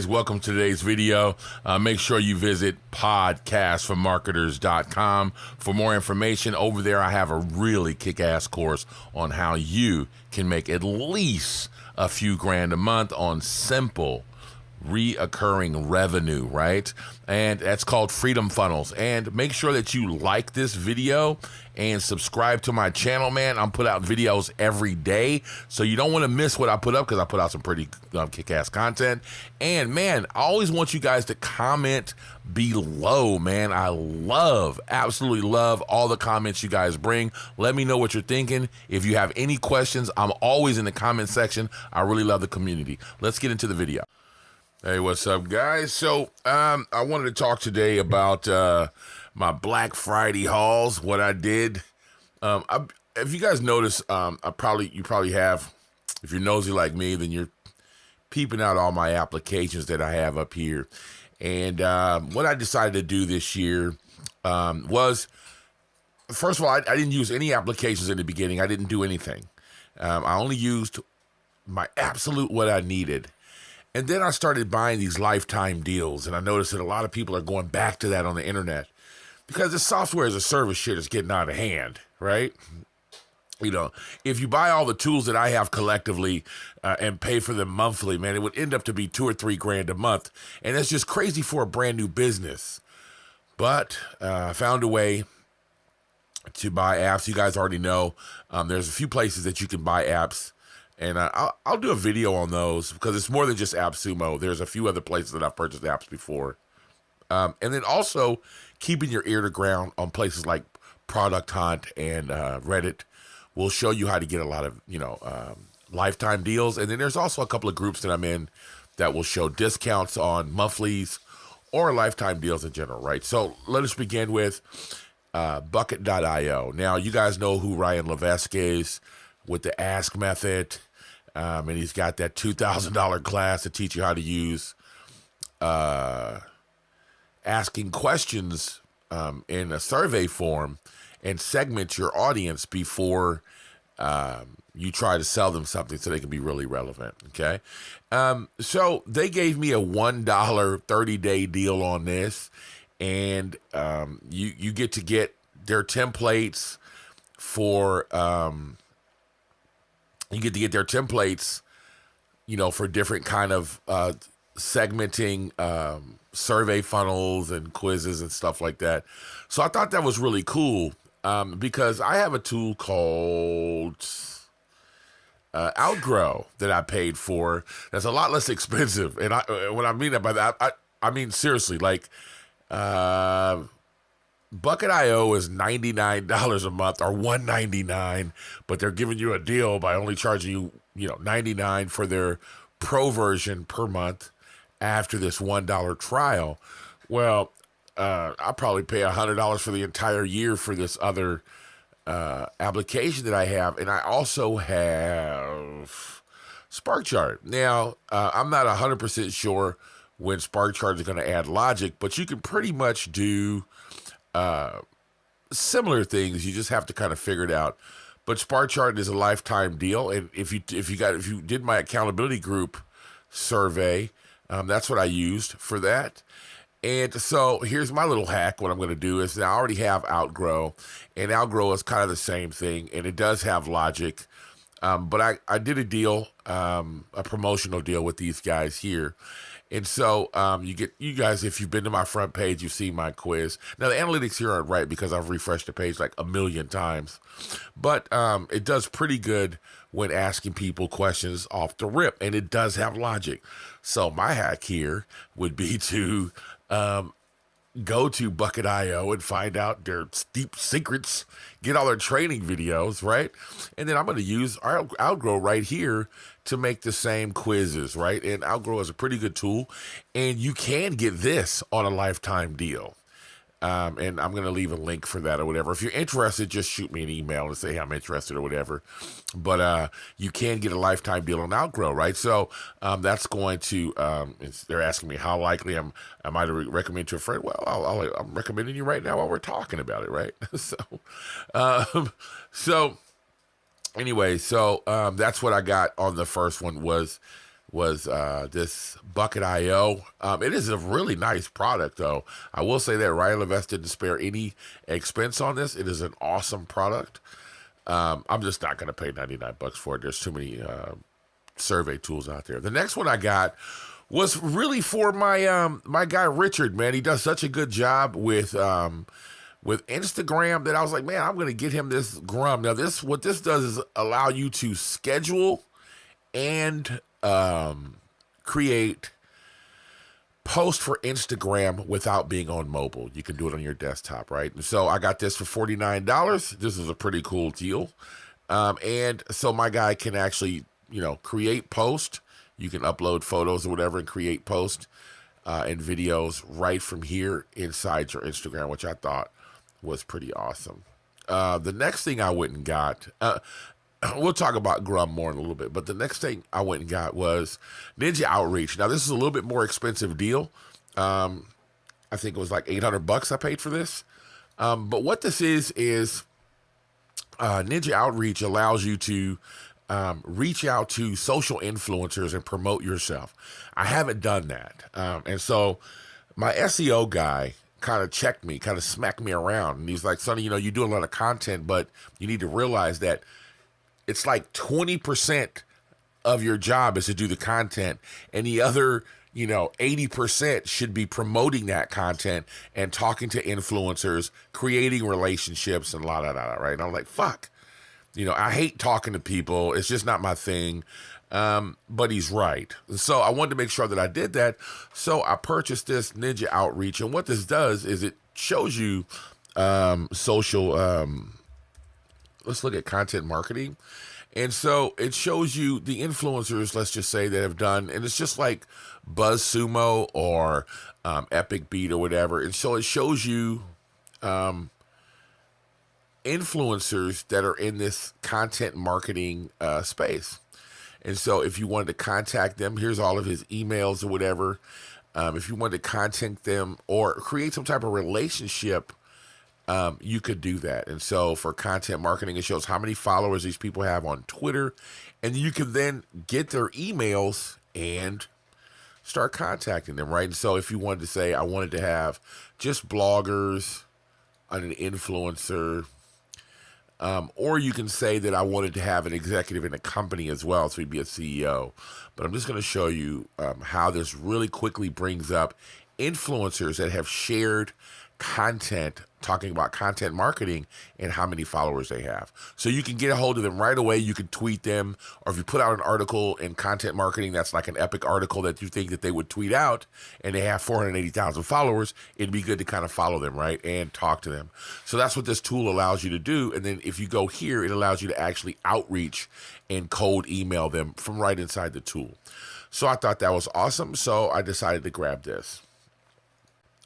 guys, welcome to today's video. Make sure you visit podcastformarketers.com for more information. Over there, I have a really kick-ass course on how you can make at least a few grand a month on simple reoccurring revenue, right? And that's called Freedom Funnels. And make sure that you like this video and subscribe to my channel, man. I'm put out videos every day, so you don't want to miss what I put up because I put out some pretty kick-ass content. And man, I always want you guys to comment below, man. I absolutely love all the comments you guys bring. Let me know what you're thinking. If you have any questions, I'm always in the comment section. I really love the community. Let's get into the video. Hey, what's up, guys? So I wanted to talk today about my Black Friday hauls, what I did. If you guys notice, you probably have, if you're nosy like me, then you're peeping out all my applications that I have up here. And what I decided to do this year was, first of all, I didn't use any applications in the beginning. I didn't do anything. I only used my absolute what I needed. And then I started buying these lifetime deals, and I noticed that a lot of people are going back to that on the internet because the software as a service shit is getting out of hand, right? You know, if you buy all the tools that I have collectively and pay for them monthly, man, it would end up to be $2 or $3 grand a month, and that's just crazy for a brand new business. But I found a way to buy apps. You guys already know there's a few places that you can buy apps. And I'll do a video on those because it's more than just AppSumo. There's a few other places that I've purchased apps before. And then also keeping your ear to ground on places like Product Hunt and Reddit will show you how to get a lot of, lifetime deals. And then there's also a couple of groups that I'm in that will show discounts on monthlies or lifetime deals in general, right? So let us begin with Bucket.io. Now, you guys know who Ryan Levesque is with the Ask method, and he's got that $2,000 class to teach you how to use asking questions in a survey form and segment your audience before you try to sell them something so they can be really relevant, okay? So they gave me a $1 30-day deal on this, and you get to get their templates for... you get to get their templates, for different kind of segmenting survey funnels and quizzes and stuff like that. So I thought that was really cool because I have a tool called Outgrow that I paid for. That's a lot less expensive. And what I mean by that, I mean seriously, like Bucket.io is $99 a month or $199, but they're giving you a deal by only charging you, $99 for their pro version per month after this $1 trial. Well, I'll probably pay $100 for the entire year for this other application that I have, and I also have SparkChart. Now, I'm not 100% sure when SparkChart is going to add logic, but you can pretty much do similar things. You just have to kind of figure it out. But SparkChart is a lifetime deal, and if you did my accountability group survey, that's what I used for that. And so here's my little hack. What I'm going to do is I already have Outgrow, and Outgrow is kind of the same thing, and it does have logic. But I did a deal, a promotional deal with these guys here. And so you guys, if you've been to my front page, you've seen my quiz. Now, the analytics here aren't right because I've refreshed the page like 1,000,000 times. But it does pretty good when asking people questions off the rip. And it does have logic. So my hack here would be to go to Bucket.io and find out their deep secrets, get all their training videos, right? And then I'm going to use Outgrow right here to make the same quizzes, right? And Outgrow is a pretty good tool, and you can get this on a lifetime deal. And I'm going to leave a link for that or whatever. If you're interested, just shoot me an email and say, hey, I'm interested or whatever. But you can get a lifetime deal on Outgrow, right? So that's going to, they're asking me how likely am I to recommend to a friend? Well, I'm recommending you right now while we're talking about it, right? So anyway, so that's what I got on the first one was was this Bucket IO. It is a really nice product, though. I will say that Ryan Levesque didn't spare any expense on this. It is an awesome product. I'm just not going to pay $99 for it. There's too many survey tools out there. The next one I got was really for my guy Richard. Man, he does such a good job with Instagram that I was like, man, I'm going to get him this Grum. Now, what this does is allow you to schedule and create post for Instagram without being on mobile. You can do it on your desktop, right? And so I got this for $49. This is a pretty cool deal. And so my guy can actually, create post. You can upload photos or whatever and create post and videos right from here inside your Instagram, which I thought was pretty awesome. The next thing I went and got, we'll talk about Grum more in a little bit, but the next thing I went and got was Ninja Outreach. Now, this is a little bit more expensive deal. I think it was like $800 I paid for this. But what this is Ninja Outreach allows you to reach out to social influencers and promote yourself. I haven't done that. And so my SEO guy kind of checked me, kind of smacked me around. And he's like, Sonny, you do a lot of content, but you need to realize that it's like 20% of your job is to do the content, and the other, 80% should be promoting that content and talking to influencers, creating relationships, and right? And I'm like, fuck. I hate talking to people. It's just not my thing. But he's right. So I wanted to make sure that I did that. So I purchased this Ninja Outreach. And what this does is it shows you social, let's look at content marketing. And so it shows you the influencers, let's just say, that have done, and it's just like BuzzSumo or Epic Beat or whatever. And so it shows you influencers that are in this content marketing space. And so if you wanted to contact them, here's all of his emails or whatever. If you wanted to contact them or create some type of relationship, you could do that. And so for content marketing, it shows how many followers these people have on Twitter. And you can then get their emails and start contacting them, right? And so if you wanted to say, I wanted to have just bloggers, an influencer, or you can say that I wanted to have an executive in a company as well, so he'd be a CEO. But I'm just going to show you how this really quickly brings up influencers that have shared content talking about content marketing and how many followers they have. So you can get a hold of them right away. You can tweet them, or if you put out an article in content marketing that's like an epic article that you think that they would tweet out and they have 480,000 followers, it'd be good to kind of follow them, right, and talk to them. So that's what this tool allows you to do. And then if you go here, it allows you to actually outreach and cold email them from right inside the tool. So I thought that was awesome. So I decided to grab this.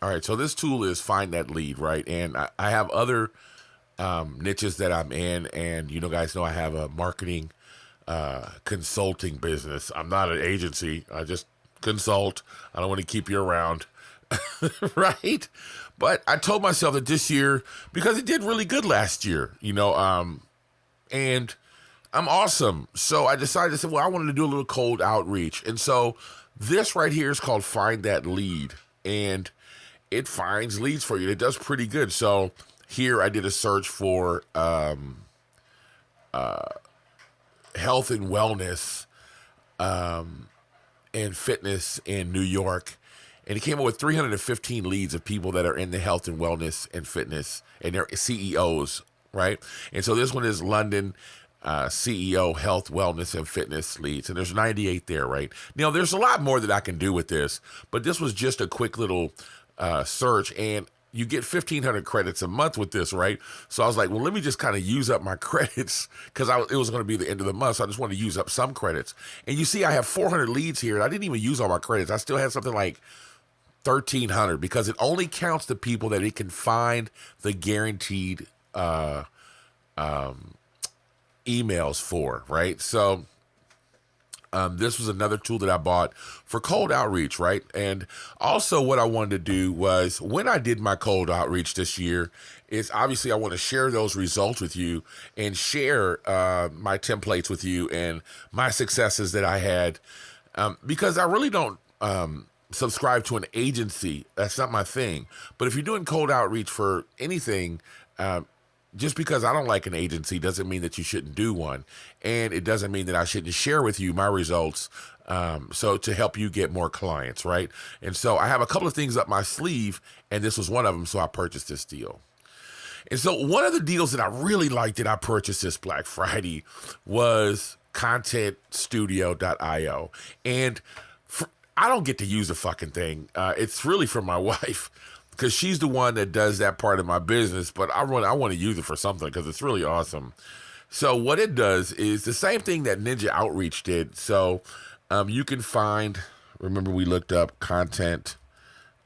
All right, so this tool is Find That Lead, right? And I have other niches that I'm in, and guys know I have a marketing consulting business. I'm not an agency. I just consult. I don't want to keep you around, right? But I told myself that this year, because it did really good last year, and I'm awesome. So I decided to say, well, I wanted to do a little cold outreach. And so this right here is called Find That Lead, and it finds leads for you. It does pretty good. So here I did a search for health and wellness and fitness in New York. And it came up with 315 leads of people that are in the health and wellness and fitness, and they're CEOs, right? And so this one is London CEO health, wellness, and fitness leads. And there's 98 there, right? Now, there's a lot more that I can do with this, but this was just a quick little search, and you get 1,500 credits a month with this, right? So I was like, well, let me just kind of use up my credits, because it was going to be the end of the month, so I just wanted to use up some credits. And you see I have 400 leads here, and I didn't even use all my credits. I still had something like 1,300, because it only counts the people that it can find the guaranteed emails for, right? So this was another tool that I bought for cold outreach, right? And also what I wanted to do was, when I did my cold outreach this year, is obviously I want to share those results with you and share my templates with you and my successes that I had because I really don't subscribe to an agency. That's not my thing. But if you're doing cold outreach for anything, just because I don't like an agency doesn't mean that you shouldn't do one. And it doesn't mean that I shouldn't share with you my results, so to help you get more clients, right? And so I have a couple of things up my sleeve, and this was one of them, so I purchased this deal. And so one of the deals that I really liked that I purchased this Black Friday was contentstudio.io. And I don't get to use the fucking thing. It's really for my wife, because she's the one that does that part of my business, but I want to use it for something because it's really awesome. So what it does is the same thing that Ninja Outreach did. So you can find, remember we looked up content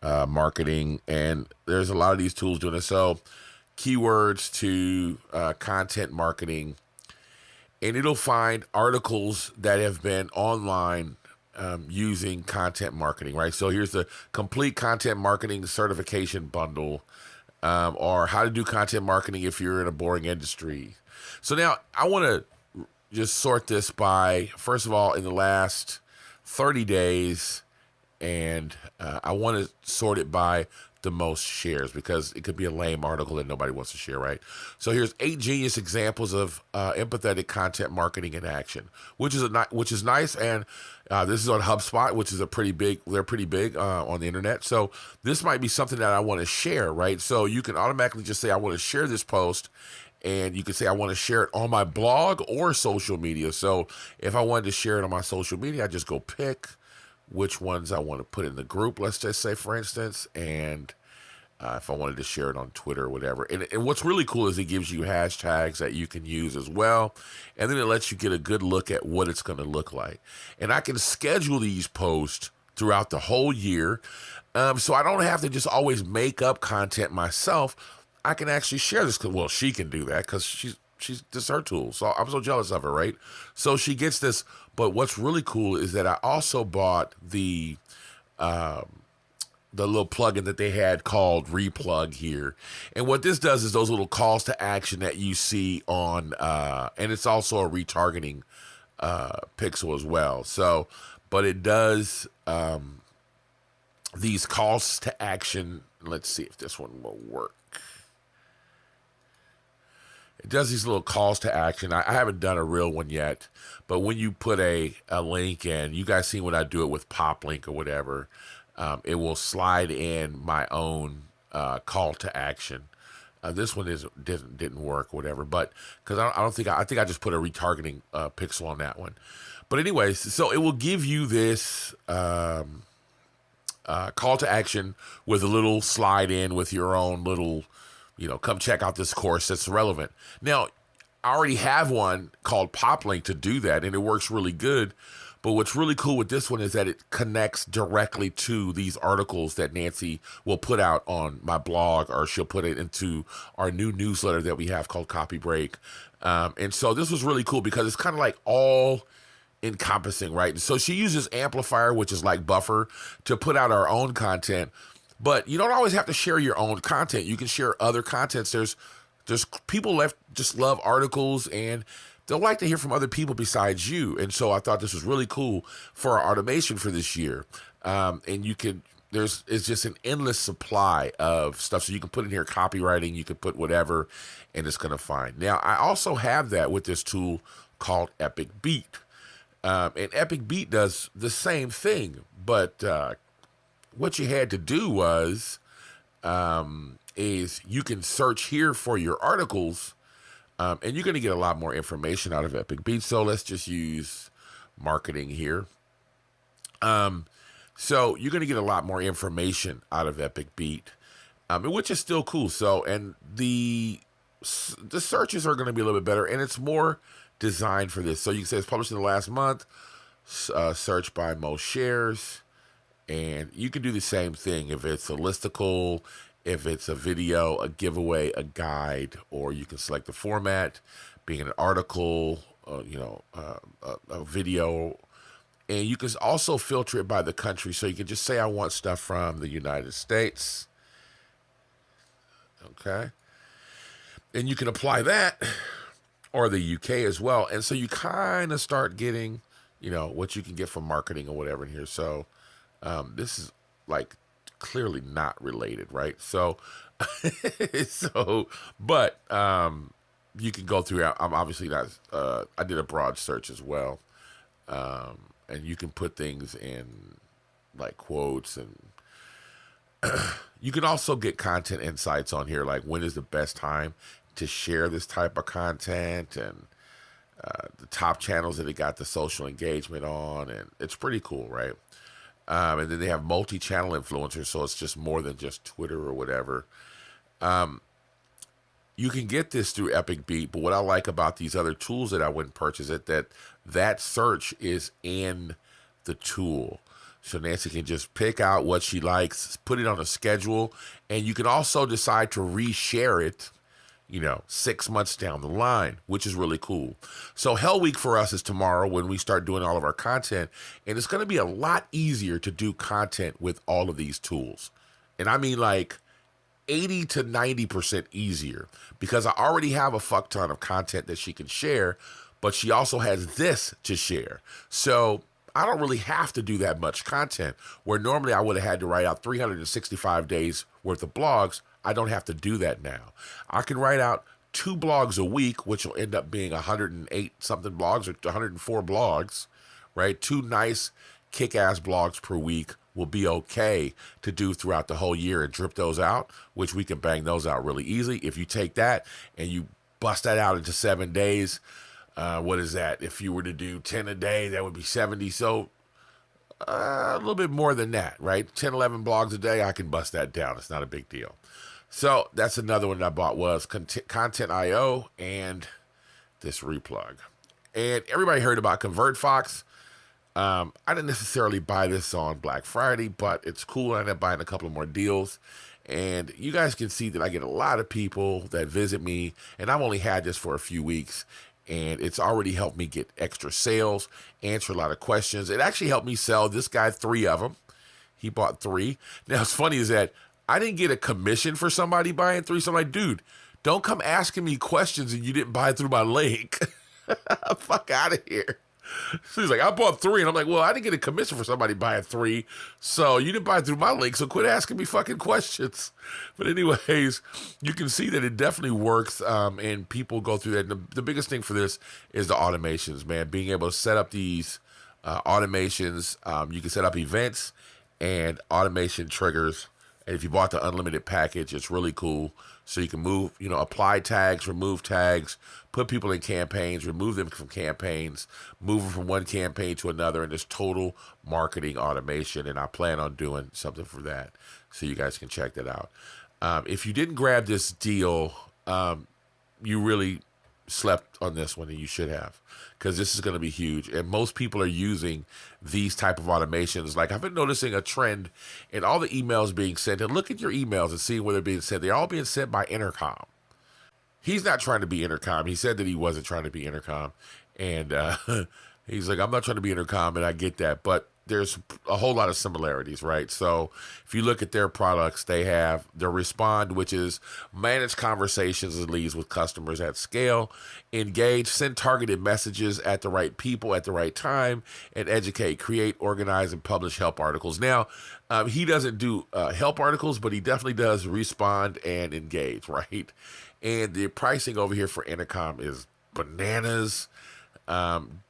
marketing, and there's a lot of these tools doing it. So keywords to content marketing, and it'll find articles that have been online using content marketing, right? So here's the complete content marketing certification bundle, or how to do content marketing if you're in a boring industry. So now I want to just sort this by, first of all, in the last 30 days, and I want to sort it by the most shares, because it could be a lame article that nobody wants to share, right? So here's 8 genius examples of empathetic content marketing in action, which is nice. And this is on HubSpot, which is they're pretty big on the internet. So this might be something that I want to share, right? So you can automatically just say, I want to share this post, and you can say, I want to share it on my blog or social media. So if I wanted to share it on my social media, I just go pick which ones I want to put in the group, let's just say, for instance, and if I wanted to share it on Twitter or whatever. And what's really cool is it gives you hashtags that you can use as well, and then it lets you get a good look at what it's going to look like. And I can schedule these posts throughout the whole year, so I don't have to just always make up content myself. I can actually share this, well, she can do that because she's this is her tool. So I'm so jealous of her, right? So she gets this. But what's really cool is that I also bought the little plugin that they had called Replug here. And what this does is those little calls to action that you see on, and it's also a retargeting pixel as well. So, but it does these calls to action. Let's see if this one will work. It does these little calls to action. I haven't done a real one yet, but when you put a link in, you guys see when I do it with Pop Link or whatever, it will slide in my own call to action. This one didn't work, whatever, but because I think I just put a retargeting pixel on that one. But anyways, so it will give you this call to action with a little slide in with your own little, come check out this course that's relevant. Now, I already have one called PopLink to do that, and it works really good. But what's really cool with this one is that it connects directly to these articles that Nancy will put out on my blog, or she'll put it into our new newsletter that we have called Copy Break. And so this was really cool because it's kind of like all encompassing, right? And so she uses Amplifier, which is like Buffer, to put out our own content. But you don't always have to share your own content. You can share other contents. There's people just love articles, and they'll like to hear from other people besides you. And so I thought this was really cool for our automation for this year. And it's just an endless supply of stuff. So you can put in here copywriting, you can put whatever, and it's going to find. Now, I also have that with this tool called Epic Beat. And Epic Beat does the same thing, but what you had to do was is you can search here for your articles, and you're going to get a lot more information out of Epic Beat. So let's just use marketing here. So you're going to get a lot more information out of Epic Beat, which is still cool. So, and the searches are going to be a little bit better, and it's more designed for this. So you can say it's published in the last month, search by most shares. And you can do the same thing if it's a listicle, if it's a video, a giveaway, a guide, or you can select the format, being an article, a video. And you can also filter it by the country. So you can just say, I want stuff from the United States. Okay. And you can apply that, or the UK as well. And so you kind of start getting, what you can get from marketing or whatever in here. So this is like clearly not related, right? So, but you can go through. I'm obviously not. I did a broad search as well, and you can put things in like quotes, and you can also get content insights on here, like when is the best time to share this type of content, and the top channels that it got the social engagement on, and it's pretty cool, right? And then they have multi-channel influencers, so it's just more than just Twitter or whatever. You can get this through Epic Beat, but what I like about these other tools that I wouldn't purchase it, that search is in the tool. So Nancy can just pick out what she likes, put it on a schedule, and you can also decide to reshare it, 6 months down the line, which is really cool. So Hell Week for us is tomorrow when we start doing all of our content, and it's going to be a lot easier to do content with all of these tools. And I mean like 80 to 90% easier, because I already have a fuck ton of content that she can share, but she also has this to share. So I don't really have to do that much content, where normally I would have had to write out 365 days worth of blogs. I don't have to do that now. I can write out 2 blogs a week, which will end up being 108 something blogs or 104 blogs, right? 2 nice kick-ass blogs per week will be okay to do throughout the whole year and drip those out, which we can bang those out really easily. If you take that and you bust that out into 7 days, what is that? If you were to do 10 a day, that would be 70. So a little bit more than that, right? 10, 11 blogs a day, I can bust that down. It's not a big deal. So that's another one that I bought, was Content.io and this replug. And everybody heard about ConvertFox. I didn't necessarily buy this on Black Friday, but it's cool. I ended up buying a couple of more deals. And you guys can see that I get a lot of people that visit me, and I've only had this for a few weeks, and it's already helped me get extra sales, answer a lot of questions. It actually helped me sell this guy 3 of them. He bought 3. Now, what's funny is that I didn't get a commission for somebody buying 3. So I'm like, dude, don't come asking me questions and you didn't buy through my link. Fuck out of here. So he's like, I bought 3. And I'm like, well, I didn't get a commission for somebody buying 3. So you didn't buy through my link. So quit asking me fucking questions. But anyways, you can see that it definitely works. And people go through that. And the biggest thing for this is the automations, man. Being able to set up these automations. You can set up events and automation triggers. And if you bought the unlimited package, it's really cool. So you can move, apply tags, remove tags, put people in campaigns, remove them from campaigns, move them from one campaign to another, and it's total marketing automation. And I plan on doing something for that, so you guys can check that out. If you didn't grab this deal, you really slept on this one, and you should have, because this is going to be huge. And most people are using these type of automations. Like, I've been noticing a trend in all the emails being sent. And look at your emails and see where they're being sent. They're all being sent by Intercom. He's not trying to be Intercom. He said that he wasn't trying to be Intercom. And he's like, I'm not trying to be Intercom, and I get that. But there's a whole lot of similarities, right? So if you look at their products, they have their Respond, which is manage conversations and leads with customers at scale, engage, send targeted messages at the right people at the right time, and educate, create, organize, and publish help articles. Now, he doesn't do help articles, but he definitely does Respond and engage, right? And the pricing over here for Intercom is bananas.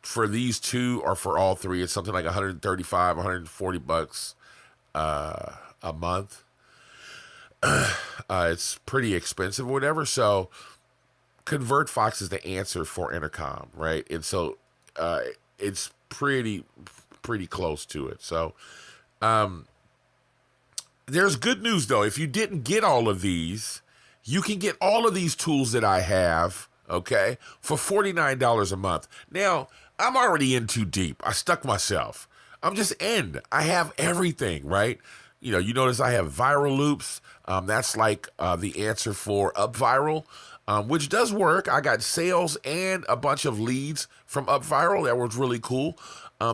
For these 2 or for all 3, it's something like 135, 140 bucks a month. It's pretty expensive or whatever. So ConvertFox is the answer for Intercom, right? And so it's pretty close to it. So there's good news, though. If you didn't get all of these, you can get all of these tools that I have, okay, for $49 a month. Now, I'm already in too deep. I stuck myself. I'm just in. I have everything, right? You notice I have viral loops. That's like the answer for UpViral, which does work. I got sales and a bunch of leads from UpViral. That was really cool.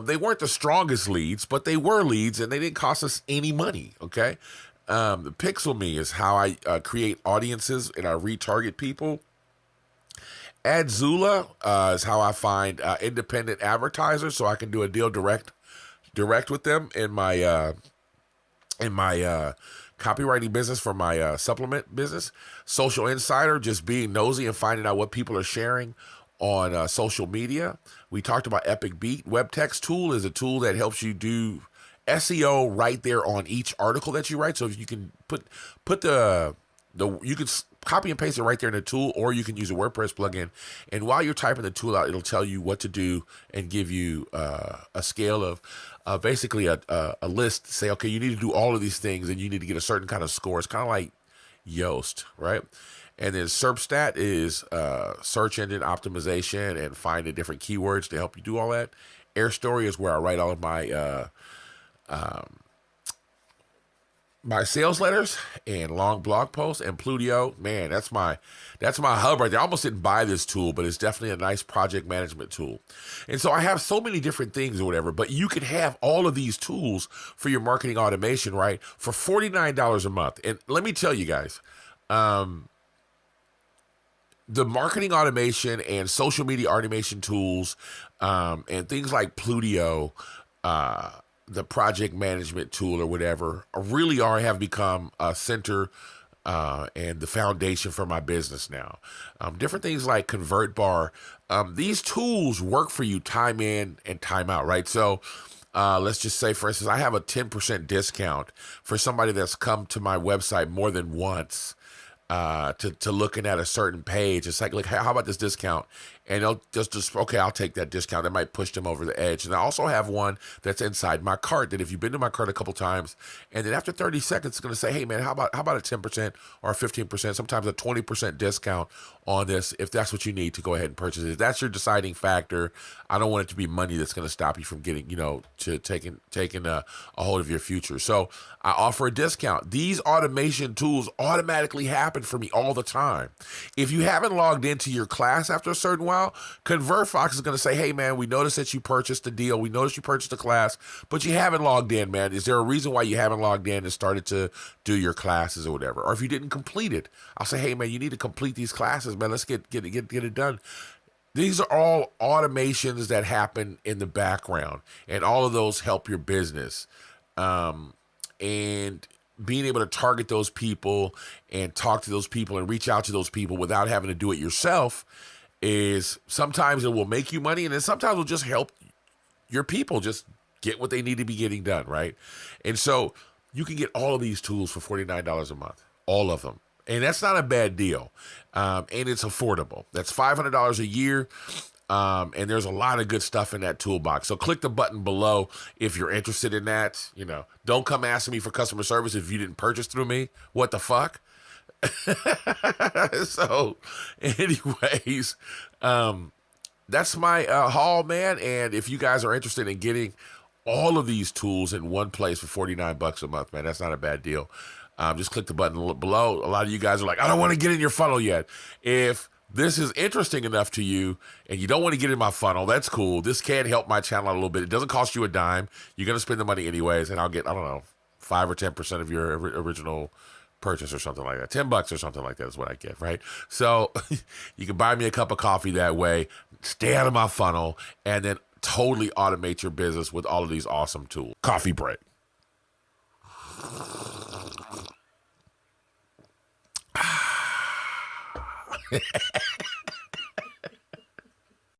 They weren't the strongest leads, but they were leads, and they didn't cost us any money, okay? The Pixel Me is how I create audiences and I retarget people. Adzula is how I find independent advertisers, so I can do a deal direct with them in my copywriting business for my supplement business. Social Insider, just being nosy and finding out what people are sharing on social media. We talked about Epic Beat. Web Text Tool is a tool that helps you do SEO right there on each article that you write. So if you can put the you can copy and paste it right there in the tool, or you can use a WordPress plugin. And while you're typing the tool out, it'll tell you what to do and give you a scale of basically a list. Say, okay, you need to do all of these things and you need to get a certain kind of score. It's kind of like Yoast, right? And then SERPstat is search engine optimization and finding different keywords to help you do all that. AirStory is where I write all of my sales letters and long blog posts. And Plutio, man, that's my hub right there. I almost didn't buy this tool, but it's definitely a nice project management tool. And so I have so many different things or whatever, but you can have all of these tools for your marketing automation, right, for $49 a month. And let me tell you guys, the marketing automation and social media automation tools and things like Plutio, the project management tool or whatever, really have become a center and the foundation for my business now. Different things like ConvertBar, these tools work for you time in and time out, right? So let's just say, for instance, I have a 10% discount for somebody that's come to my website more than once to looking at a certain page. It's like, how about this discount? And they'll just okay, I'll take that discount. That might push them over the edge. And I also have one that's inside my cart that if you've been to my cart a couple times, and then after 30 seconds, it's going to say, hey man, how about a 10% or a 15%, sometimes a 20% discount on this, if that's what you need to go ahead and purchase it. If that's your deciding factor, I don't want it to be money that's going to stop you from getting, to taking a hold of your future. So I offer a discount. These automation tools automatically happen for me all the time. If you haven't logged into your class after a certain while, ConvertFox is going to say, hey man, we noticed that you purchased a deal. We noticed you purchased a class, but you haven't logged in, man. Is there a reason why you haven't logged in and started to do your classes or whatever? Or if you didn't complete it, I'll say, hey man, you need to complete these classes, man. Let's get it done. These are all automations that happen in the background, and all of those help your business. And being able to target those people and talk to those people and reach out to those people without having to do it yourself is sometimes it will make you money, and then sometimes it will just help your people just get what they need to be getting done, right? And so you can get all of these tools for $49 a month, all of them. And that's not a bad deal. And it's affordable. That's $500 a year. And there's a lot of good stuff in that toolbox. So click the button below if you're interested in that. Don't come asking me for customer service if you didn't purchase through me. What the fuck? So anyways, that's my haul, man. And if you guys are interested in getting all of these tools in one place for $49 a month, man, that's not a bad deal. Just click the button below. A lot of you guys are like, I don't want to get in your funnel yet. If this is interesting enough to you and you don't want to get in my funnel, that's cool. This can help my channel out a little bit. It doesn't cost you a dime. You're going to spend the money anyways, and I'll get, 5 or 10% of your original purchase or something like that. $10 or something like that is what I get, right? So you can buy me a cup of coffee that way, stay out of my funnel, and then totally automate your business with all of these awesome tools. Coffee break.